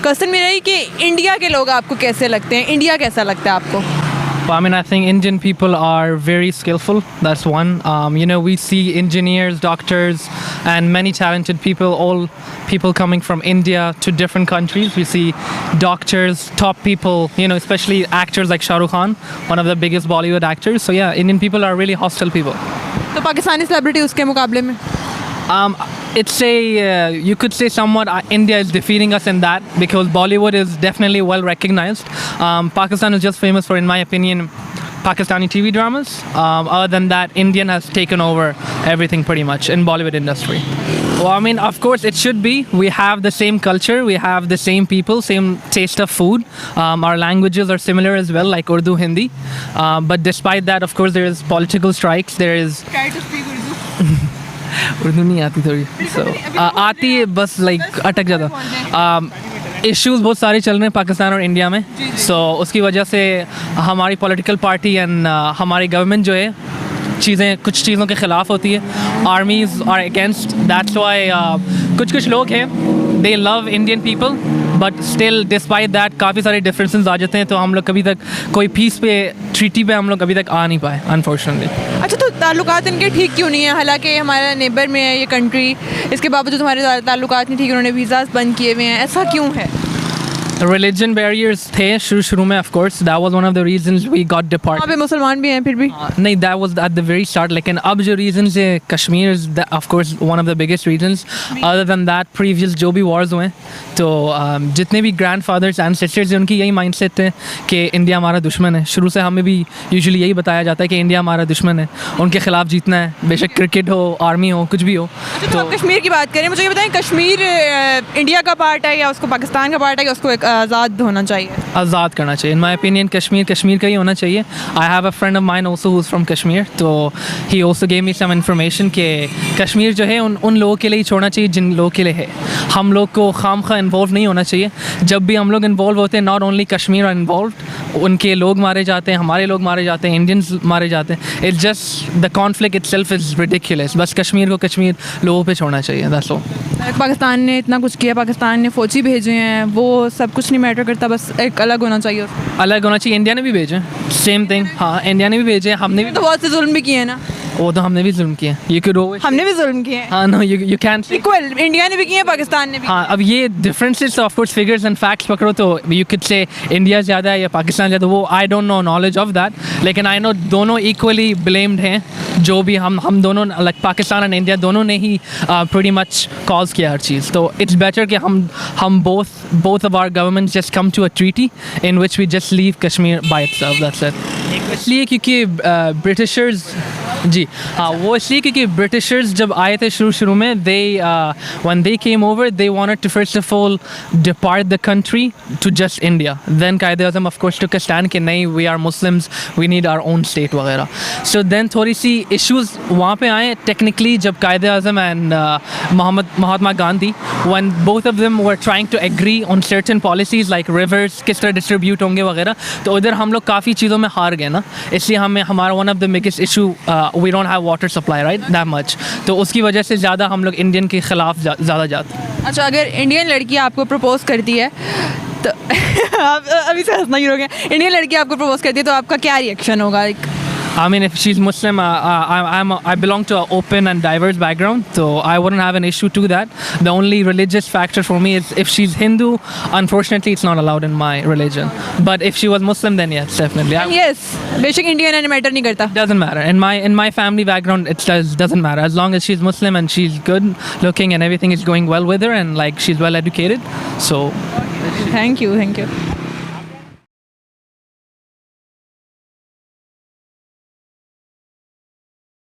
Question मेरा है कि इंडिया के लोग आपको कैसे लगते हैं, इंडिया कैसा लगता है आपको? Well, I mean, I think Indian people are very skillful. That's one. We see engineers, doctors, and many talented people, all people coming from India to different countries. We see doctors, top people, especially actors like Shah Rukh Khan, one of the biggest Bollywood actors. So yeah, Indian people are really hostile people. तो Pakistani celebrity उसके मुकाबले में? It's you could say somewhat India is defeating us in that because Bollywood is definitely well recognized. Pakistan is just famous for, in my opinion, Pakistani TV dramas. Other than that, Indian has taken over everything pretty much in Bollywood industry. Well, I mean, of course, it should be. We have the same culture, we have the same people, same taste of food. Our languages are similar as well, like Urdu, Hindi. But despite that, of course, there is political strikes. There is. Try to speak Urdu. Urdu नहीं आती थोड़ी, so आती है बस like अटक जाता। Issues बहुत सारे चल रहे हैं पाकिस्तान और इंडिया में, so उसकी वजह से हमारी पॉलिटिकल पार्टी एंड हमारी गवर्नमेंट जो है कुछ चीज़ों के ख़िलाफ़ होती है। Armies are against, that's why कुछ लोग हैं they love Indian people but still despite that काफ़ी सारे डिफरेंसेस आ जाते हैं, तो हम लोग कभी तक कोई पीस पे ट्रीटी पे हम लोग कभी तक आ नहीं पाए अनफॉर्चुनेटली। अच्छा, तो ताल्लुकात इनके ठीक क्यों नहीं है? हालांकि हमारा नेबर में है ये कंट्री, इसके बावजूद हमारे ताल्लुकात नहीं ठीक, उन्होंने वीज़ास बंद किए हुए हैं, ऐसा क्यों है? रिलीजन बैरियर्स थे शुरू में, of course that was one of the reasons we got depart. वहाँ पे मुसलमान भी हैं फिर भी? नहीं, that was at the very start, लेकिन अब जो रीजंस है Kashmir is of course one of the biggest reasons. Other than that previous जो भी वॉर्स हुए तो जितने भी ग्रैंडफादर्स एंसेस्टर्स हैं उनकी यही माइंडसेट थे कि इंडिया हमारा दुश्मन है। शुरू से हमें भी यूजुअली यही बताया जाता है कि इंडिया हमारा दुश्मन है, उनके खिलाफ जीतना है, बेशक क्रिकेट हो, आर्मी हो, कुछ भी हो। तो आप कश्मीर की बात करें, मुझे ये बताएं, कश्मीर इंडिया का पार्ट है या उसको पाकिस्तान का पार्ट है या उसको एक आज़ाद होना चाहिए? आज़ाद करना चाहिए इन माई ओपिनियन। कश्मीर का ही होना चाहिए। I have a friend of mine also who is from Kashmir, तो he also gave me some information कि कश्मीर जो है उन लोगों के लिए ही छोड़ना चाहिए जिन लोगों के लिए है। हम लोग को खामखा इन्वॉल्व नहीं होना चाहिए। जब भी हम लोग इन्वॉल्व होते हैं, not only Kashmir are involve, उनके लोग मारे जाते हैं, हमारे लोग मारे जाते हैं, इंडियंस मारे जाते हैं। It's just the conflict itself is ridiculous. बस कश्मीर को कश्मीर लोगों पे छोड़ना चाहिए, दैट्स ऑल। पाकिस्तान ने इतना कुछ किया, पाकिस्तान ने फ़ौजी भेजे हैं, वो सब कुछ नहीं मैटर करता, बस एक अलग होना चाहिए। अलग होना चाहिए। इंडिया ने भी भेजे सेम थिंग। हाँ, इंडिया ने भी भेजे, हमने भी तो बहुत से जुल्म भी किए हैं ना। वो तो हमने भी जुल्म किए हैं, ये क्यों? हमने भी जुल्म किए हैं। हाँ, no you can equal, India ने भी किए हैं, पाकिस्तान ने भी। हाँ, अब ये differences of course figures and facts पकड़ो तो यू कुड से इंडिया ज़्यादा है या पाकिस्तान ज़्यादा, वो I don't know knowledge of that, लेकिन आई नो दोनों इक्वली ब्लेम्ड हैं। जो भी हम दोनों लाइक पाकिस्तान एंड इंडिया दोनों ने ही प्रीटी मच कॉज किया हर चीज़। तो इट्स बेटर कि हम both of our governments just come to a treaty in which we just leave Kashmir by itself, that's it। इसलिए क्योंकि ब्रिटिशर्स जी हाँ, वो इसलिए क्योंकि ब्रिटिशर्स जब आए थे शुरू में, when they came over they wanted to first of all depart the country to just India, then Quaid-e-Azam of course took a stand कि नहीं, we are Muslims, we need our own state वगैरह। so then थोड़ी सी issues वहाँ पे आए technically जब Quaid-e-Azam and Mahatma Gandhi, when both of them were trying to agree on certain policies like rivers किस तरह distribute होंगे वगैरह, तो उधर हम लोग काफ़ी चीज़ों में हार गए ना, इसलिए हमारा one of the biggest issue we don't have water supply right that much, तो उसकी वजह से ज़्यादा हम लोग इंडियन के ख़िलाफ़ ज़्यादा जाते हैं। अच्छा, अगर इंडियन लड़की आपको प्रपोज करती है तो आप अभी से हंसना ही हो गया, इंडियन लड़की आपको प्रपोज करती है तो आपका क्या रिएक्शन होगा? I mean, if she's Muslim, I belong to an open and diverse background, so I wouldn't have an issue to that. The only religious factor for me is if she's Hindu, unfortunately, it's not allowed in my religion. But if she was Muslim, then yes, definitely. Yes, basic Indian and matter नहीं करता. Doesn't matter. In my family background, it doesn't matter as long as she's Muslim and she's good looking and everything is going well with her and like she's well educated. So, thank you.